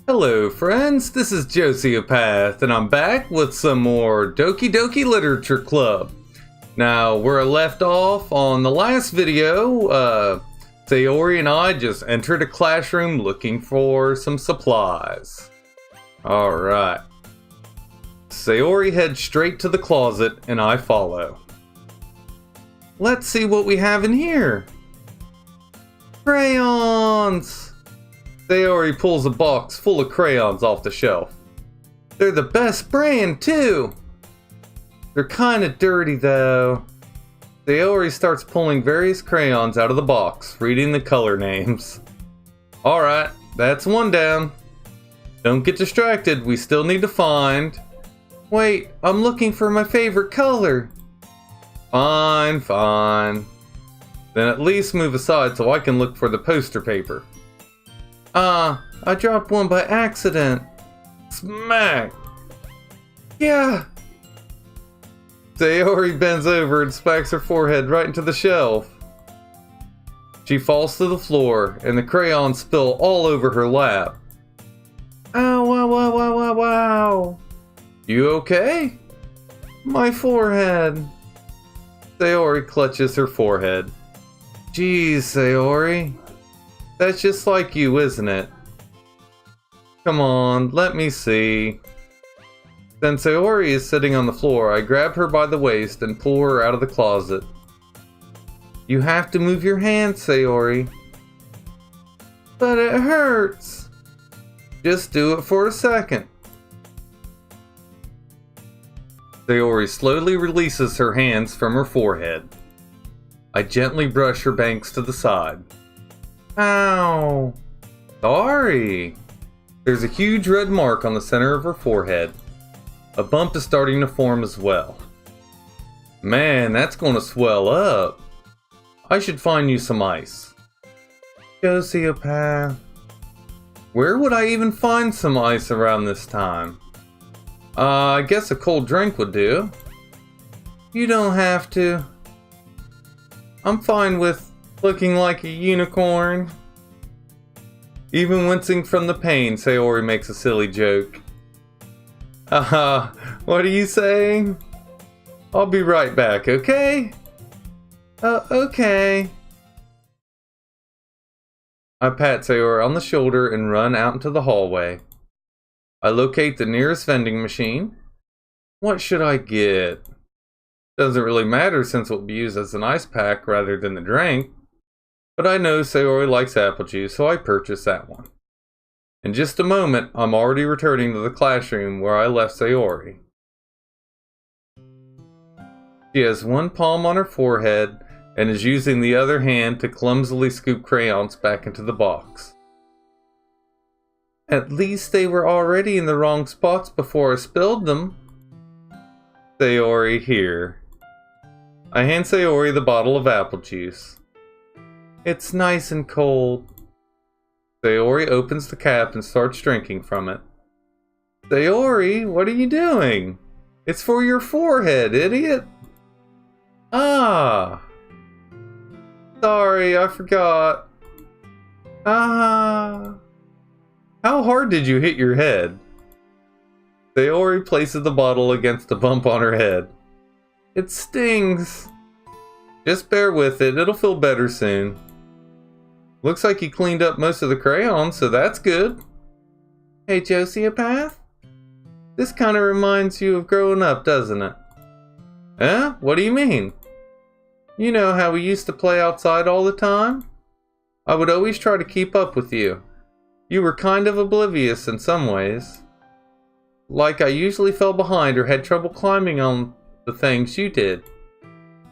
Hello friends, this is Joseph, and I'm back with some more Doki Doki Literature Club. Now, where I left off on the last video, Sayori and I just entered a classroom looking for some supplies. Alright. Sayori heads straight to the closet and I follow. Let's see what we have in here. Crayons! Sayori pulls a box full of crayons off the shelf. They're the best brand, too! They're kinda dirty, though. Sayori starts pulling various crayons out of the box, reading the color names. Alright, that's one down. Don't get distracted, we still need to find... Wait, I'm looking for my favorite color. Fine. Then at least move aside so I can look for the poster paper. I dropped one by accident. Smack! Yeah! Sayori bends over and smacks her forehead right into the shelf. She falls to the floor, and the crayons spill all over her lap. Ow, wow. You okay? My forehead. Sayori clutches her forehead. Geez, Sayori. That's just like you, isn't it? Come on, let me see. Then Sayori is sitting on the floor. I grab her by the waist and pull her out of the closet. You have to move your hands, Sayori. But it hurts. Just do it for a second. Sayori slowly releases her hands from her forehead. I gently brush her bangs to the side. Ow! Sorry! There's a huge red mark on the center of her forehead. A bump is starting to form as well. Man, that's going to swell up. I should find you some ice. Sociopath. Where would I even find some ice around this time? I guess a cold drink would do. You don't have to. I'm fine with looking like a unicorn. Even wincing from the pain, Sayori makes a silly joke. What are you saying? I'll be right back, okay? Okay. I pat Sayori on the shoulder and run out into the hallway. I locate the nearest vending machine. What should I get? Doesn't really matter since it will be used as an ice pack rather than the drink. But I know Sayori likes apple juice, so I purchase that one. In just a moment, I'm already returning to the classroom where I left Sayori. She has one palm on her forehead and is using the other hand to clumsily scoop crayons back into the box. At least they were already in the wrong spots before I spilled them. Sayori, here. I hand Sayori the bottle of apple juice. It's nice and cold. Sayori opens the cap and starts drinking from it. Sayori, what are you doing? It's for your forehead, idiot. Ah. Sorry, I forgot. How hard did you hit your head? Sayori places the bottle against a bump on her head. It stings. Just bear with it, it'll feel better soon. Looks like you cleaned up most of the crayons, so that's good. Hey, Joseph, this kind of reminds you of growing up, doesn't it? Huh? What do you mean? You know how we used to play outside all the time? I would always try to keep up with you. You were kind of oblivious in some ways. Like I usually fell behind or had trouble climbing on the things you did.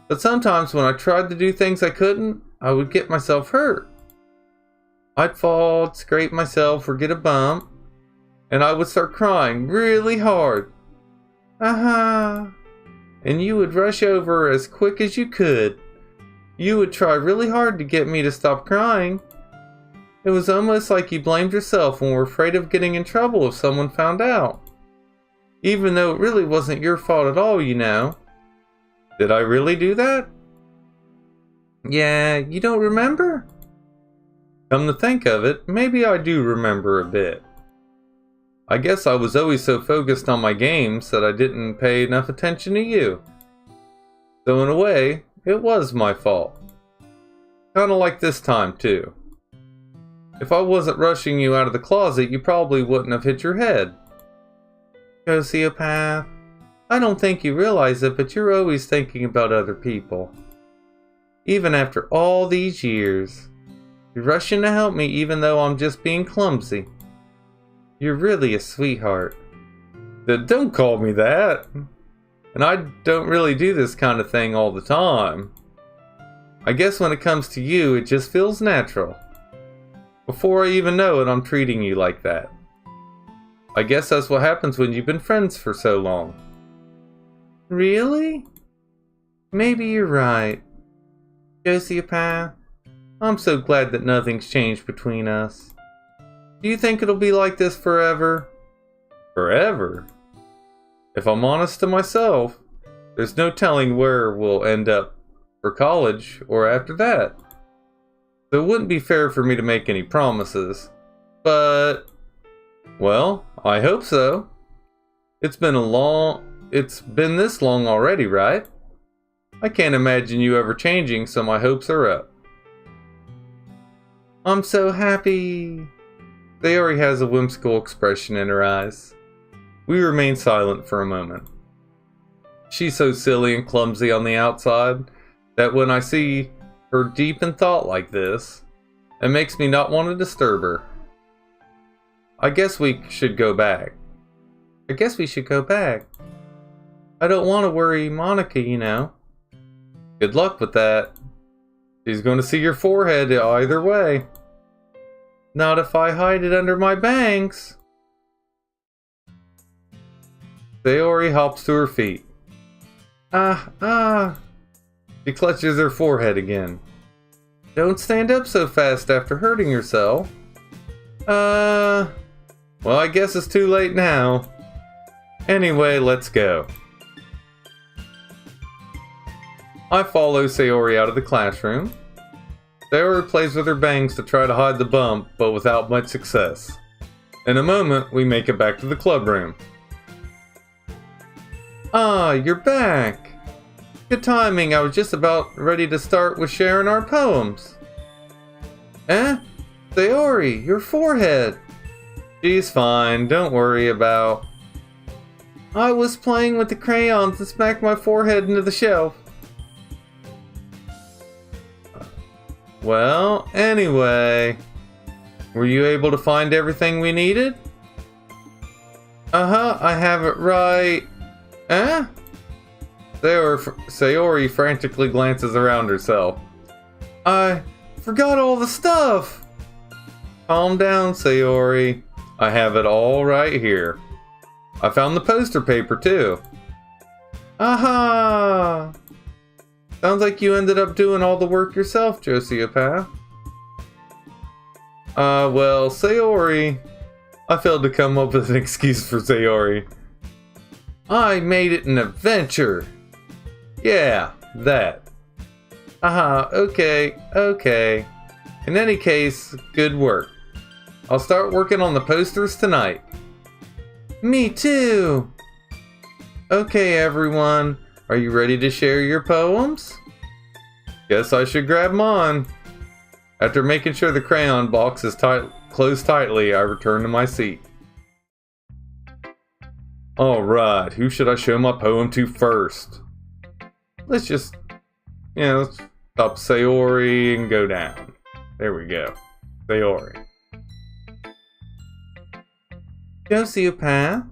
But sometimes when I tried to do things I couldn't, I would get myself hurt. I'd fall, scrape myself, or get a bump, and I would start crying really hard. And you would rush over as quick as you could. You would try really hard to get me to stop crying. It was almost like you blamed yourself and were afraid of getting in trouble if someone found out. Even though it really wasn't your fault at all, you know. Did I really do that? Yeah, you don't remember? Come to think of it, maybe I do remember a bit. I guess I was always so focused on my games that I didn't pay enough attention to you. So in a way, it was my fault. Kinda like this time too. If I wasn't rushing you out of the closet, you probably wouldn't have hit your head. Sociopath. I don't think you realize it, but you're always thinking about other people. Even after all these years. You're rushing to help me even though I'm just being clumsy. You're really a sweetheart. Don't call me that. And I don't really do this kind of thing all the time. I guess when it comes to you, it just feels natural. Before I even know it, I'm treating you like that. I guess that's what happens when you've been friends for so long. Really? Maybe you're right. Sociopath, I'm so glad that nothing's changed between us. Do you think it'll be like this forever? Forever? If I'm honest to myself, there's no telling where we'll end up for college or after that. So it wouldn't be fair for me to make any promises. But, well, I hope so. It's been this long already, right? I can't imagine you ever changing, so my hopes are up. I'm so happy. Sayori has a whimsical expression in her eyes. We remain silent for a moment. She's so silly and clumsy on the outside that when I see her deep in thought like this, it makes me not want to disturb her. I guess we should go back. I don't want to worry Monica, you know. Good luck with that. She's going to see your forehead either way. Not if I hide it under my bangs. Sayori hops to her feet. She clutches her forehead again. Don't stand up so fast after hurting yourself. Well, I guess it's too late now. Anyway, let's go. I follow Sayori out of the classroom. Sayori plays with her bangs to try to hide the bump, but without much success. In a moment, we make it back to the club room. Ah, you're back! Good timing, I was just about ready to start with sharing our poems. Eh? Sayori, your forehead! She's fine, don't worry about... I was playing with the crayons and smacked my forehead into the shelf. Well, anyway, were you able to find everything we needed? Uh-huh, I have it right. Eh? Sayori frantically glances around herself. I forgot all the stuff. Calm down, Sayori. I have it all right here. I found the poster paper too. Aha! Sounds like you ended up doing all the work yourself, Sociopath. Well, Sayori... I failed to come up with an excuse for Sayori. I made it an adventure! Yeah, that. Okay. In any case, good work. I'll start working on the posters tonight. Me too! Okay, everyone. Are you ready to share your poems? Guess I should grab mine. After making sure the crayon box is closed tightly, I return to my seat. Alright, who should I show my poem to first? Let's just, let's stop Sayori and go down. There we go. Sayori. Sociopath,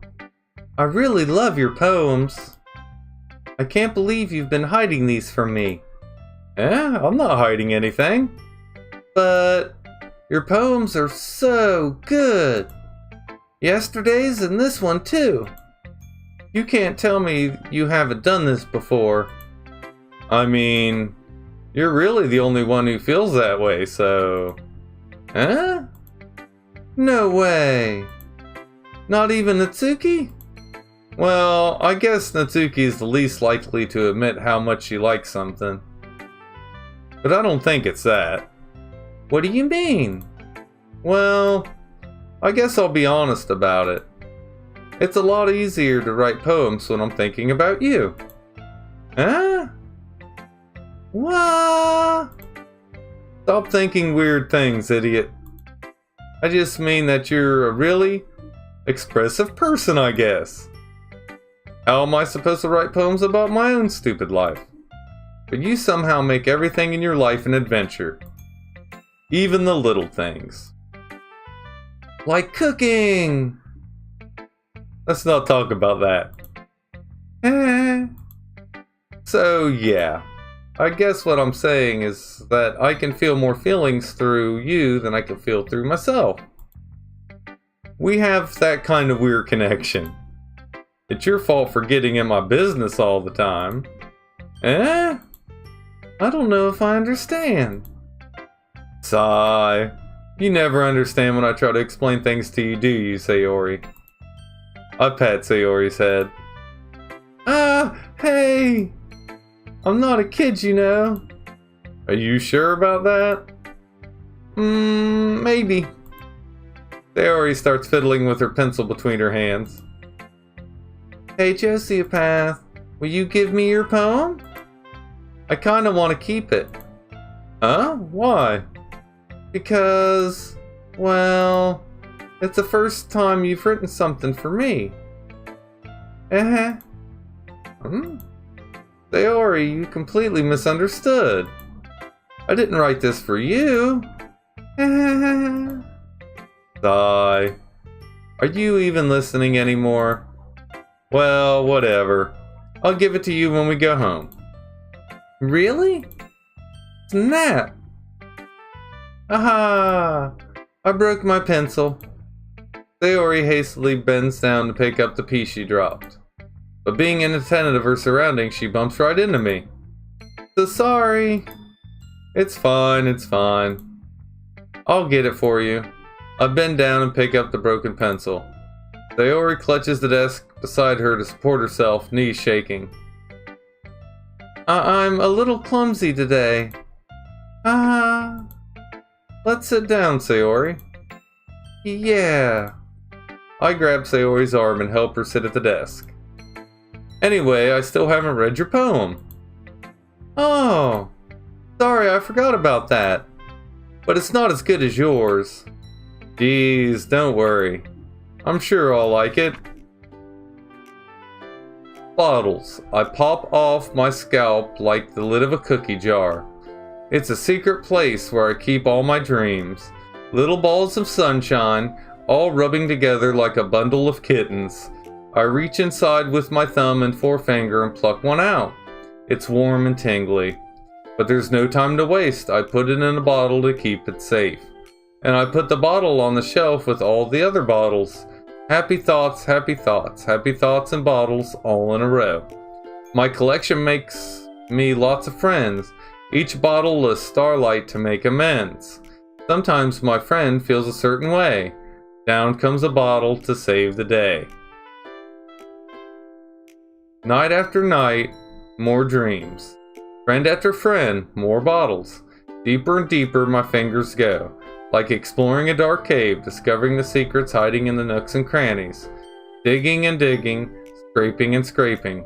I really love your poems. I can't believe you've been hiding these from me. I'm not hiding anything. But your poems are so good. Yesterday's and this one too. You can't tell me you haven't done this before. I mean, you're really the only one who feels that way, so... Huh? No way. Not even Natsuki? Well, I guess Natsuki is the least likely to admit how much she likes something. But I don't think it's that. What do you mean? Well, I guess I'll be honest about it. It's a lot easier to write poems when I'm thinking about you. Huh? What? Stop thinking weird things, idiot. I just mean that you're a really expressive person, I guess. How am I supposed to write poems about my own stupid life? But you somehow make everything in your life an adventure. Even the little things. Like cooking! Let's not talk about that. So yeah, I guess what I'm saying is that I can feel more feelings through you than I can feel through myself. We have that kind of weird connection. It's your fault for getting in my business all the time. I don't know if I understand. Sigh. You never understand when I try to explain things to you, do you, Sayori? I pat Sayori's head. Hey! I'm not a kid, you know. Are you sure about that? Maybe. Sayori starts fiddling with her pencil between her hands. Hey, Josephath, will you give me your poem? I kinda want to keep it. Huh? Why? Because, well, it's the first time you've written something for me. Sayori, you completely misunderstood. I didn't write this for you. Sigh. Are you even listening anymore? Well, whatever. I'll give it to you when we go home. Really? Snap! Aha! I broke my pencil. Sayori hastily bends down to pick up the piece she dropped. But being inattentive of her surroundings, she bumps right into me. So sorry. It's fine, it's fine. I'll get it for you. I bend down and pick up the broken pencil. Sayori clutches the desk beside her to support herself, knees shaking. I'm a little clumsy today. Let's sit down, Sayori. Yeah. I grab Sayori's arm and help her sit at the desk. Anyway, I still haven't read your poem. Oh, sorry, I forgot about that. But it's not as good as yours. Geez, don't worry. I'm sure I'll like it. Bottles. I pop off my scalp like the lid of a cookie jar. It's a secret place where I keep all my dreams. Little balls of sunshine, all rubbing together like a bundle of kittens. I reach inside with my thumb and forefinger and pluck one out. It's warm and tingly. But there's no time to waste. I put it in a bottle to keep it safe. And I put the bottle on the shelf with all the other bottles. Happy thoughts, happy thoughts, happy thoughts and bottles all in a row. My collection makes me lots of friends. Each bottle a starlight to make amends. Sometimes my friend feels a certain way. Down comes a bottle to save the day. Night after night, more dreams. Friend after friend, more bottles. Deeper and deeper my fingers go, like exploring a dark cave, discovering the secrets hiding in the nooks and crannies. Digging and digging, scraping and scraping.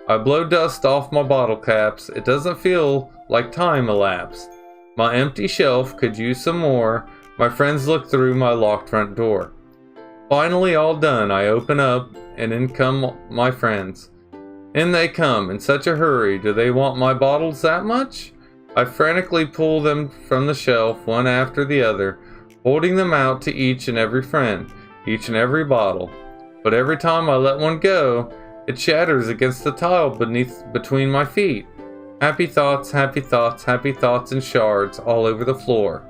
I blow dust off my bottle caps. It doesn't feel like time elapsed. My empty shelf could use some more. My friends look through my locked front door. Finally all done, I open up, and in come my friends. In they come, in such a hurry. Do they want my bottles that much? I frantically pull them from the shelf, one after the other, holding them out to each and every friend, each and every bottle. But every time I let one go, it shatters against the tile between my feet. Happy thoughts, happy thoughts, happy thoughts in shards all over the floor.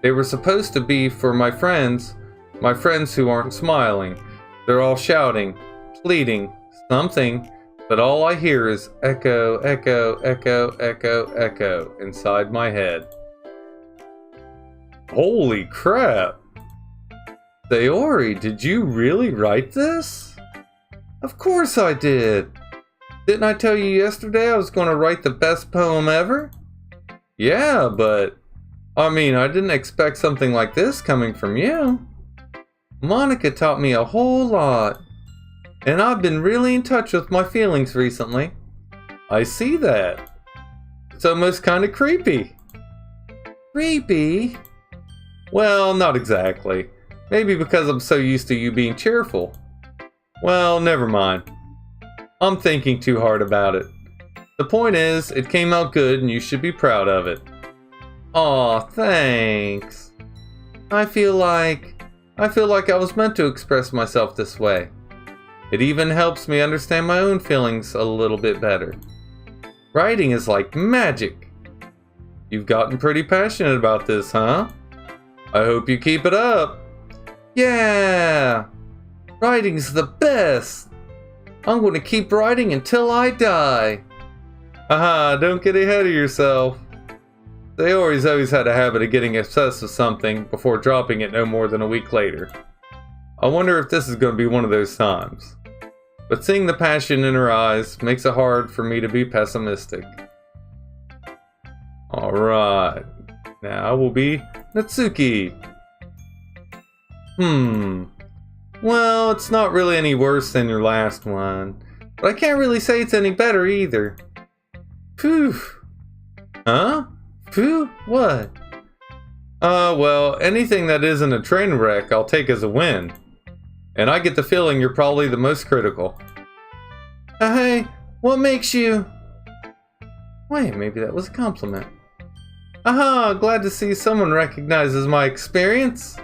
They were supposed to be for my friends who aren't smiling. They're all shouting, pleading, something, but all I hear is echo, echo, echo, echo, echo inside my head. Holy crap! Sayori, did you really write this? Of course I did! Didn't I tell you yesterday I was going to write the best poem ever? Yeah, but I didn't expect something like this coming from you. Monica taught me a whole lot. And I've been really in touch with my feelings recently. I see that. It's almost kind of creepy. Creepy? Well, not exactly. Maybe because I'm so used to you being cheerful. Well, never mind. I'm thinking too hard about it. The point is, it came out good and you should be proud of it. Aw, thanks. I feel like I was meant to express myself this way. It even helps me understand my own feelings a little bit better. Writing is like magic. You've gotten pretty passionate about this, huh? I hope you keep it up. Yeah! Writing's the best! I'm going to keep writing until I die. Haha, don't get ahead of yourself. Sayori's always had a habit of getting obsessed with something before dropping it no more than a week later. I wonder if this is going to be one of those times. But seeing the passion in her eyes makes it hard for me to be pessimistic. Alright, now will be Natsuki. Well, it's not really any worse than your last one, but I can't really say it's any better either. Phew. Huh? Phew? What? Well, anything that isn't a train wreck I'll take as a win. And I get the feeling you're probably the most critical. Hey, what makes you... Wait, maybe that was a compliment. Aha, glad to see someone recognizes my experience.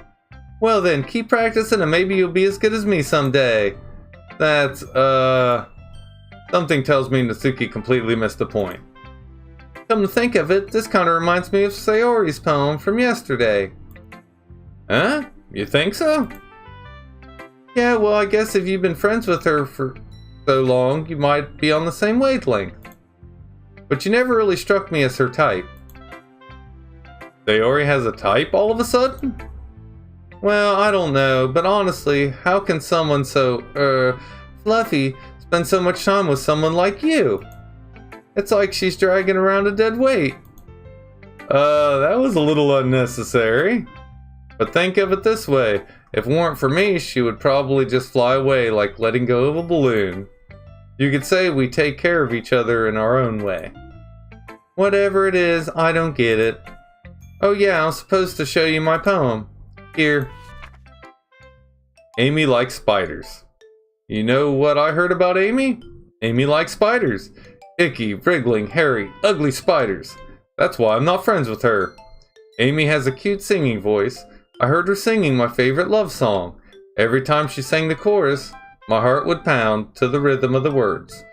Well then, keep practicing and maybe you'll be as good as me someday. That's, something tells me Natsuki completely missed the point. Come to think of it, this kind of reminds me of Sayori's poem from yesterday. Huh? You think so? Yeah, well, I guess if you've been friends with her for so long, you might be on the same wavelength. But you never really struck me as her type. Sayori has a type all of a sudden? Well, I don't know, but honestly, how can someone so, fluffy spend so much time with someone like you? It's like she's dragging around a dead weight. That was a little unnecessary. But think of it this way, if it weren't for me, she would probably just fly away like letting go of a balloon. You could say we take care of each other in our own way. Whatever it is, I don't get it. Oh yeah, I'm supposed to show you my poem. Here. Amy likes spiders. You know what I heard about Amy? Amy likes spiders. Icky, wriggling, hairy, ugly spiders. That's why I'm not friends with her. Amy has a cute singing voice. I heard her singing my favorite love song. Every time she sang the chorus, my heart would pound to the rhythm of the words.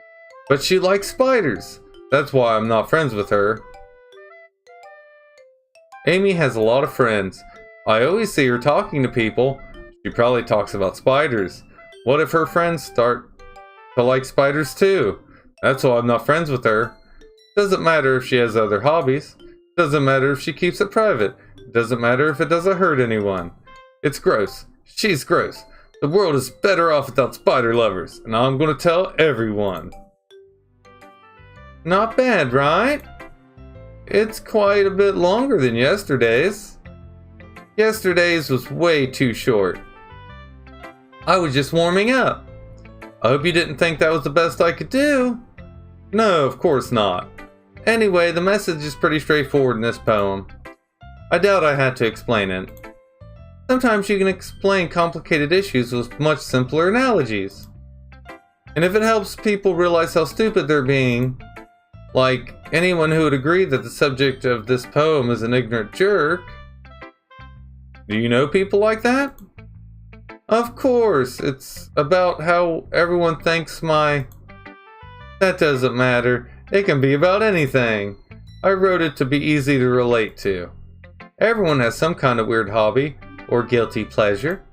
But she likes spiders. That's why I'm not friends with her. Amy has a lot of friends. I always see her talking to people. She probably talks about spiders. What if her friends start to like spiders too? That's why I'm not friends with her. Doesn't matter if she has other hobbies. Doesn't matter if she keeps it private. Doesn't matter if it doesn't hurt anyone. It's gross. She's gross. The world is better off without spider lovers, and I'm gonna tell everyone. Not bad, right? It's quite a bit longer than yesterday's. Yesterday's was way too short. I was just warming up. I hope you didn't think that was the best I could do. No, of course not. Anyway, the message is pretty straightforward in this poem. I doubt I had to explain it. Sometimes you can explain complicated issues with much simpler analogies. And if it helps people realize how stupid they're being, like anyone who would agree that the subject of this poem is an ignorant jerk. Do you know people like that? Of course, it's about how everyone thinks my... That doesn't matter. It can be about anything. I wrote it to be easy to relate to. Everyone has some kind of weird hobby or guilty pleasure.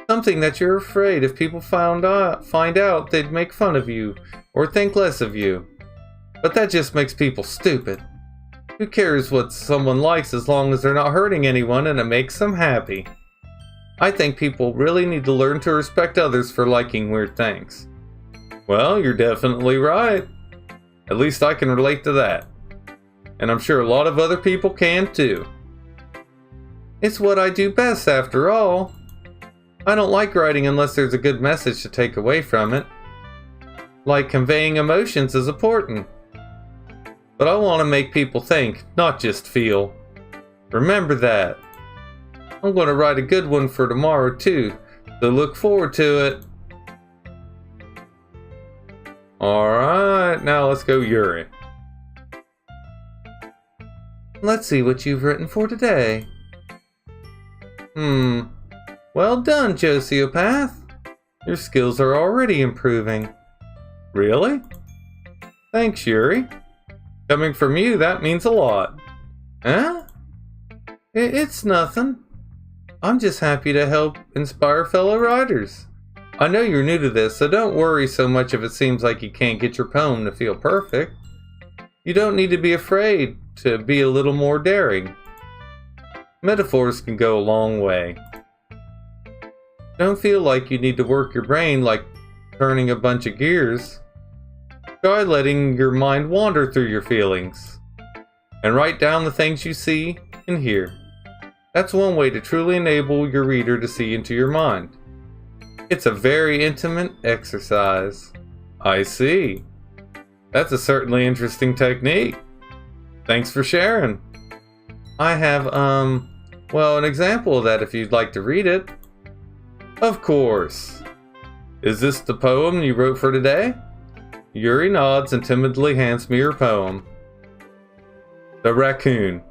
Something that you're afraid if people find out they'd make fun of you or think less of you. But that just makes people stupid. Who cares what someone likes as long as they're not hurting anyone and it makes them happy? I think people really need to learn to respect others for liking weird things. Well, you're definitely right. At least I can relate to that. And I'm sure a lot of other people can too. It's what I do best after all. I don't like writing unless there's a good message to take away from it. Like conveying emotions is important. But I want to make people think, not just feel. Remember that. I'm going to write a good one for tomorrow too, so look forward to it. Alright, now let's go Yuri. Let's see what you've written for today. Well done, Josiopath. Your skills are already improving. Really? Thanks, Yuri. Coming from you, that means a lot. Huh? It's nothing. I'm just happy to help inspire fellow writers. I know you're new to this, so don't worry so much if it seems like you can't get your poem to feel perfect. You don't need to be afraid to be a little more daring. Metaphors can go a long way. Don't feel like you need to work your brain like turning a bunch of gears. Try letting your mind wander through your feelings. And write down the things you see and hear. That's one way to truly enable your reader to see into your mind. It's a very intimate exercise. I see. That's a certainly interesting technique. Thanks for sharing. I have, well, an example of that if you'd like to read it. Of course. Is this the poem you wrote for today? Yuri nods and timidly hands me her poem. The Raccoon.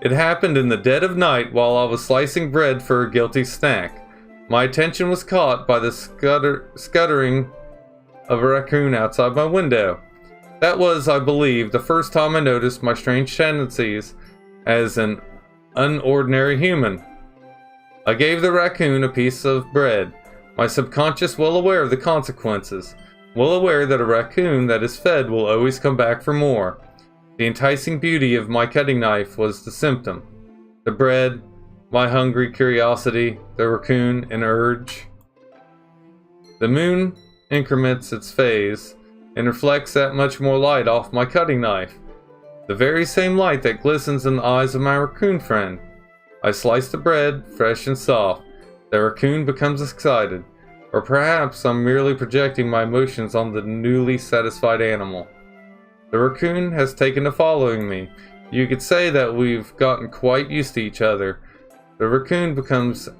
It happened in the dead of night while I was slicing bread for a guilty snack. My attention was caught by the scuttering of a raccoon outside my window. That was, I believe, the first time I noticed my strange tendencies as an unordinary human. I gave the raccoon a piece of bread, my subconscious well aware of the consequences, well aware that a raccoon that is fed will always come back for more. The enticing beauty of my cutting knife was the symptom. The bread, my hungry curiosity, the raccoon, an urge. The moon increments its phase and reflects that much more light off my cutting knife. The very same light that glistens in the eyes of my raccoon friend. I slice the bread, fresh and soft. The raccoon becomes excited. Or perhaps I'm merely projecting my emotions on the newly satisfied animal. The raccoon has taken to following me. You could say that we've gotten quite used to each other. The raccoon becomes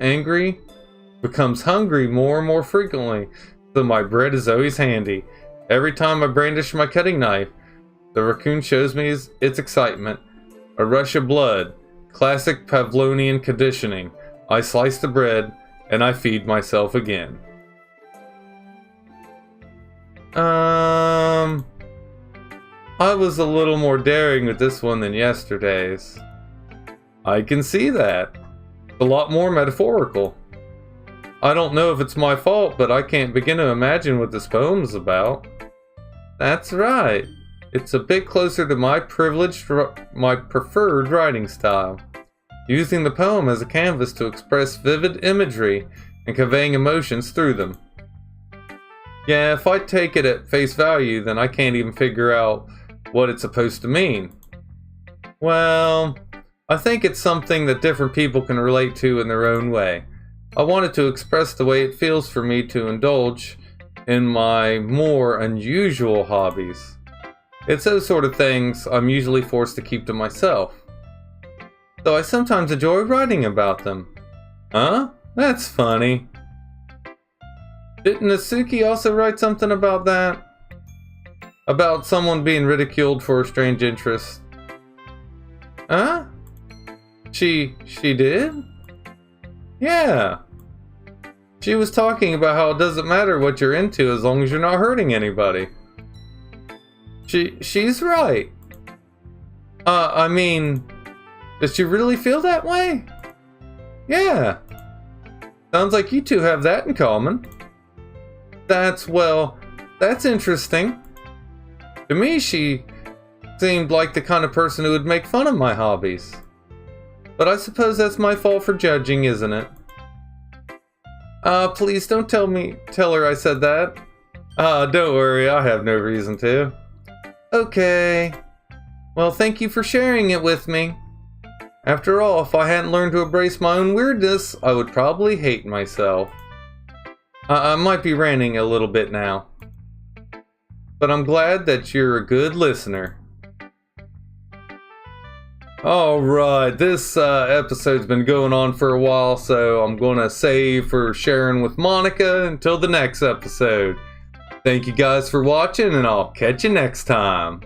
hungry more and more frequently, so my bread is always handy. Every time I brandish my cutting knife, the raccoon shows me its excitement. A rush of blood. Classic Pavlovian conditioning. I slice the bread, and I feed myself again. I was a little more daring with this one than yesterday's. I can see that. A lot more metaphorical. I don't know if it's my fault, but I can't begin to imagine what this poem's about. That's right. It's a bit closer to my preferred writing style. Using the poem as a canvas to express vivid imagery and conveying emotions through them. Yeah, if I take it at face value, then I can't even figure out what it's supposed to mean. Well, I think it's something that different people can relate to in their own way. I wanted to express the way it feels for me to indulge in my more unusual hobbies. It's those sort of things I'm usually forced to keep to myself. Though I sometimes enjoy writing about them. Huh? That's funny. Didn't Natsuki also write something about that? About someone being ridiculed for a strange interest? Huh? She did? Yeah. She was talking about how it doesn't matter what you're into as long as you're not hurting anybody. She's right. I mean, does she really feel that way? Yeah. Sounds like you two have that in common. That's interesting. To me, she seemed like the kind of person who would make fun of my hobbies. But I suppose that's my fault for judging, isn't it? Please don't tell her I said that. Don't worry, I have no reason to. Okay. Well, thank you for sharing it with me. After all, if I hadn't learned to embrace my own weirdness, I would probably hate myself. I might be ranting a little bit now, but I'm glad that you're a good listener. Alright, this episode's been going on for a while, so I'm gonna save for sharing with Monica until the next episode. Thank you guys for watching, and I'll catch you next time.